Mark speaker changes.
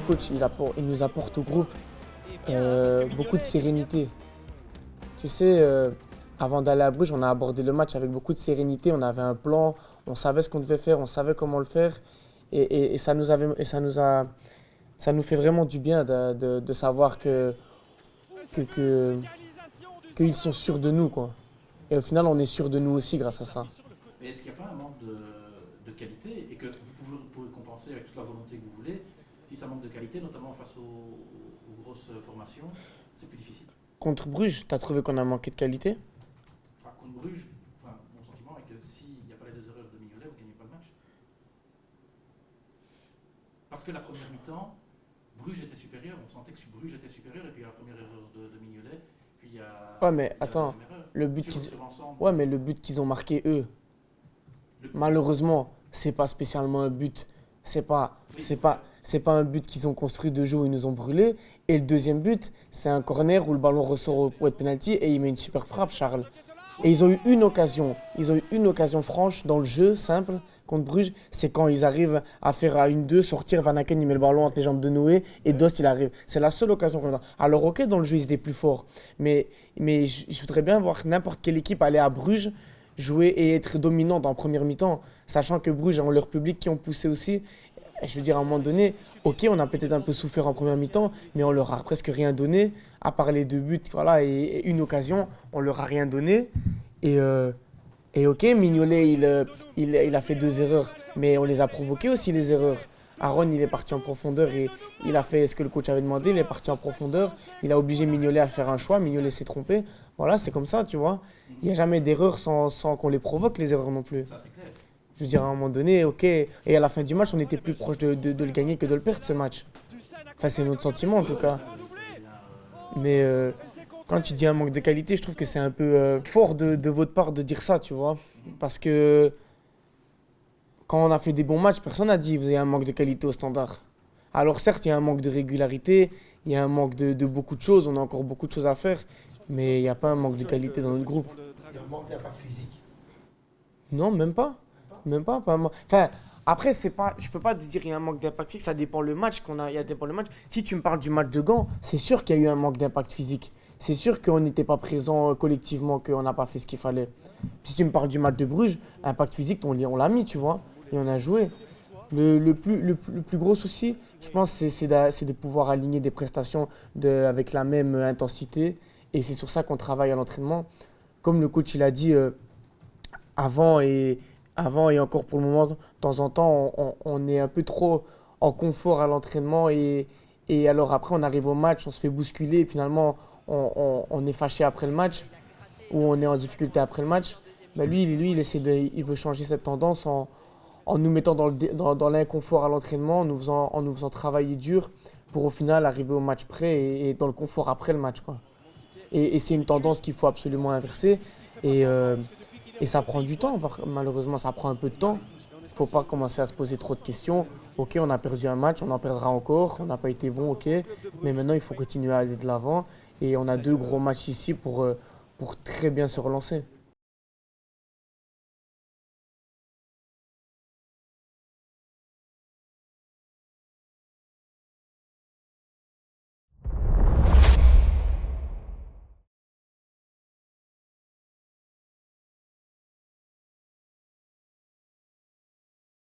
Speaker 1: coach, il nous apporte au groupe beaucoup de sérénité. Tu sais, avant d'aller à Bruges, on a abordé le match avec beaucoup de sérénité. On avait un plan, on savait ce qu'on devait faire, on savait comment le faire. Et ça nous fait vraiment du bien de savoir que, que- qu'ils sont sûrs de nous, quoi. Et au final, on est sûr de nous aussi grâce à ça.
Speaker 2: Mais est-ce qu'il n'y a pas un manque de qualité et que vous pouvez compenser avec toute la volonté que vous voulez? Si ça manque de qualité, notamment face aux grosses formations, c'est plus difficile.
Speaker 1: Contre Bruges, t'as trouvé qu'on a manqué de qualité?
Speaker 2: Enfin, contre Bruges, enfin, mon sentiment est que s'il n'y a pas les deux erreurs de Mignolet, vous ne gagnez pas le match. Parce que la première mi-temps, Bruges était supérieur, on sentait que Bruges était supérieur, et puis il y a la première erreur de Mignolet, puis
Speaker 1: Ouais, mais
Speaker 2: il y a la
Speaker 1: attends,
Speaker 2: deuxième erreur.
Speaker 1: le but
Speaker 2: Sur,
Speaker 1: qu'ils,
Speaker 2: sur l'ensemble,
Speaker 1: ouais, mais le but qu'ils ont marqué eux,
Speaker 2: le-
Speaker 1: malheureusement, c'est pas spécialement un but.
Speaker 2: oui,
Speaker 1: C'est pas un but qu'ils ont construit de jeu où ils nous ont brûlés. Et le deuxième but, c'est un corner où le ballon ressort pour être penalty et il met une super frappe, Charles. Et ils ont eu une occasion. Ils ont eu une occasion franche dans le jeu, simple, contre Bruges. C'est quand ils arrivent à faire à 1-2, sortir, Van Aken, il met le ballon entre les jambes de Noé et Dost, il arrive. C'est la seule occasion qu'on a. Alors, ok, dans le jeu, ils étaient plus forts. Mais je voudrais bien voir n'importe quelle équipe aller à Bruges jouer et être dominante en première mi-temps, sachant que Bruges ont leur public qui ont poussé aussi. Je veux dire, à un moment donné, ok, on a peut-être un peu souffert en première mi-temps, mais on leur a presque rien donné, à part les deux buts, voilà, et une occasion, on leur a rien donné. Et, euh, et ok, Mignolet, il a fait deux erreurs, mais on les a provoquées aussi, les erreurs. Aaron, il est parti en profondeur et il a fait ce que le coach avait demandé, il est parti en profondeur, il a obligé Mignolet à faire un choix, Mignolet s'est trompé. Voilà, c'est comme ça, tu vois. Il n'y a jamais d'erreur sans qu'on les provoque, les erreurs non plus.
Speaker 2: ça c'est clair.
Speaker 1: Je veux dire, à un moment donné, ok. Et à la fin du match, on était plus proche de le gagner que de le perdre, ce match. Enfin, c'est notre sentiment, en tout cas.
Speaker 2: Ça, c'est bien,
Speaker 1: Mais quand tu dis un manque de qualité, je trouve que c'est un peu fort de votre part de dire ça, tu vois. Parce que quand on a fait des bons matchs, personne n'a dit vous avez un manque de qualité au standard. Alors certes, il y a un manque de régularité, il y a un manque de beaucoup de choses, on a encore beaucoup de choses à faire, mais il n'y a pas un manque de qualité dans notre groupe.
Speaker 3: Il y a un manque d'impact physique.
Speaker 1: Non, même pas. Même pas. Enfin, après, c'est pas, je peux pas te dire qu'il y a un manque d'impact physique, ça dépend le match qu'on a, il y a dépend le match. Si tu me parles du match de Gand, c'est sûr qu'il y a eu un manque d'impact physique. C'est sûr qu'on n'était pas présent collectivement, qu'on n'a pas fait ce qu'il fallait. Si tu me parles du match de Bruges, impact physique, on l'a mis, tu vois, et on a joué. Le plus gros souci, je pense, c'est de pouvoir aligner des prestations avec la même intensité. Et c'est sur ça qu'on travaille à l'entraînement. Comme le coach il a dit, avant et, avant et encore pour le moment, de temps en temps, on est un peu trop en confort à l'entraînement et alors après on arrive au match, on se fait bousculer et finalement on est fâché après le match ou on est en difficulté après le match. Ben lui, il veut changer cette tendance en nous mettant dans l'inconfort à l'entraînement, en nous faisant travailler dur pour au final arriver au match prêt et dans le confort après le match, quoi. Et c'est une tendance qu'il faut absolument inverser. Et, euh, et ça prend du temps, malheureusement, ça prend un peu de temps. Il ne faut pas commencer à se poser trop de questions. Ok, on a perdu un match, on en perdra encore, on n'a pas été bon, ok. Mais maintenant, il faut continuer à aller de l'avant. Et on a deux gros matchs ici pour très bien se relancer.